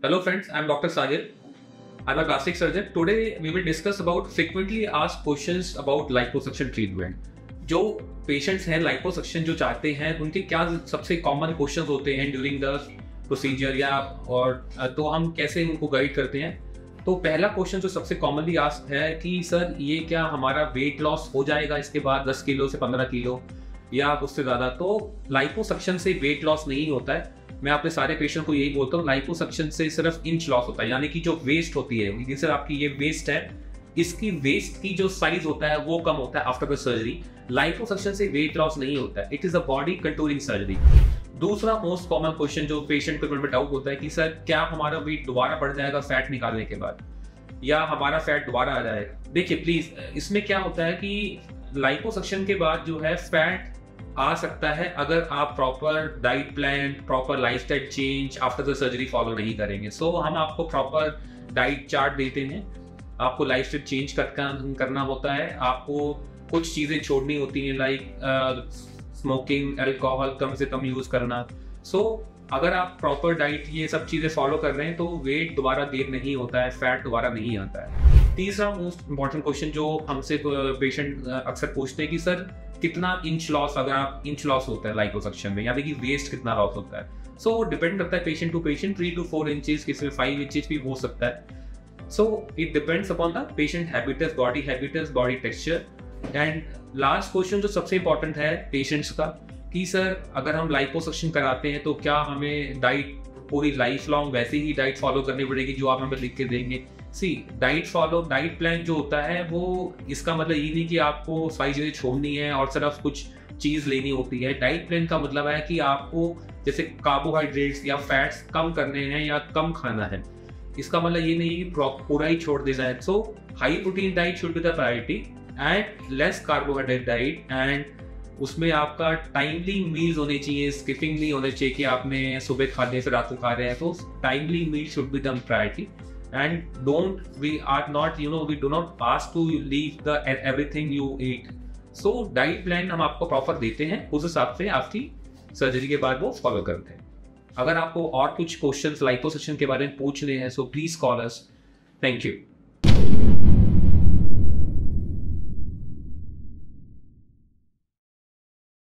Hello friends, I am Dr. Sahil. I am a plastic surgeon. Today we will discuss about frequently asked questions about liposuction treatment. जो patients हैं liposuction जो चाहते हैं उनके क्या सबसे कॉमन क्वेश्चंस होते हैं ड्यूरिंग द प्रोसीजर या और तो हम कैसे उनको गाइड करते हैं। तो पहला क्वेश्चन जो सबसे कॉमनली आस्क्ड है कि सर ये क्या हमारा वेट लॉस हो जाएगा इसके बाद 10 किलो से 15 किलो या उससे ज़्यादा। तो लाइपोसक्शन से वेट लॉस नहीं होता है। मैं अपने सारे पेशेंट को यही बोलता हूँ, लाइपोसक्शन से सिर्फ इंच लॉस होता है, यानी कि जो वेस्ट होती है, जैसे आपकी ये वेस्ट है, इसकी वेस्ट की जो साइज होता है वो कम होता है आफ्टर द सर्जरी। लाइपोसक्शन से वेट लॉस नहीं होता है, it is a body contouring surgery. दूसरा मोस्ट कॉमन क्वेश्चन जो पेशेंट को में डाउट होता है कि सर क्या हमारा वेट दोबारा बढ़ जाएगा फैट निकालने के बाद या हमारा फैट दोबारा आ जाएगा। देखिए प्लीज, इसमें क्या होता है कि लाइपोसक्शन के बाद जो है फैट आ सकता है अगर आप proper diet plan, proper lifestyle change after the surgery follow नहीं करेंगे। सो हम आपको प्रॉपर डाइट चार्ट देते हैं, आपको लाइफस्टाइल चेंज करना होता है, आपको कुछ चीजें छोड़नी होती हैं लाइक स्मोकिंग, अल्कोहल कम से कम यूज करना। सो अगर आप प्रॉपर डाइट ये सब चीजें फॉलो कर रहे हैं तो वेट दोबारा गेन नहीं होता है, फैट दोबारा नहीं आता है। तीसरा मोस्ट इंपॉर्टेंट क्वेश्चन जो हमसे पेशेंट अक्सर पूछते हैं कि सर कितना इंच लॉस, अगर आप इंच लॉस होता है लाइपोसक्शन में, यानी कि वेस्ट कितना लॉस होता है। सो डिपेंड करता है patient to patient, 3 to 4 inches, किसी में 5 इंचेस भी हो सकता है। So it depends upon the patient habitus, body texture. And last question जो सबसे इंपॉर्टेंट है पेशेंट्स का कि सर अगर हम लाइपोसक्शन कराते हैं तो क्या हमें डाइट पूरी लाइफ लॉन्ग वैसे ही डाइट फॉलो करनी पड़ेगी जो आप हमें लिख के देंगे। डाइट प्लान जो होता है वो इसका मतलब ये नहीं कि आपको सारी चीजें छोड़नी है और सिर्फ कुछ चीज लेनी होती है। डाइट प्लान का मतलब है कि आपको जैसे कार्बोहाइड्रेट्स या फैट्स कम करने हैं या कम खाना है। इसका मतलब ये नहीं कि पूरा ही छोड़ देना है। So high protein diet should be the priority and less carbohydrate diet, and उसमें आपका टाइमली मील्स होने चाहिए, स्किपिंग नहीं होने चाहिए कि आपने सुबह खा लिया फिर रात को खा रहे हैं। तो timely meal should be the priority and we do not ask to leave the everything you eat. So diet plan हम आपको प्रॉपर देते हैं, उस हिसाब से आपकी सर्जरी के बाद वो फॉलो करते हैं। अगर आपको और कुछ क्वेश्चंस लाइपोसक्शन के बारे में पूछने हैं so please call us. Thank you.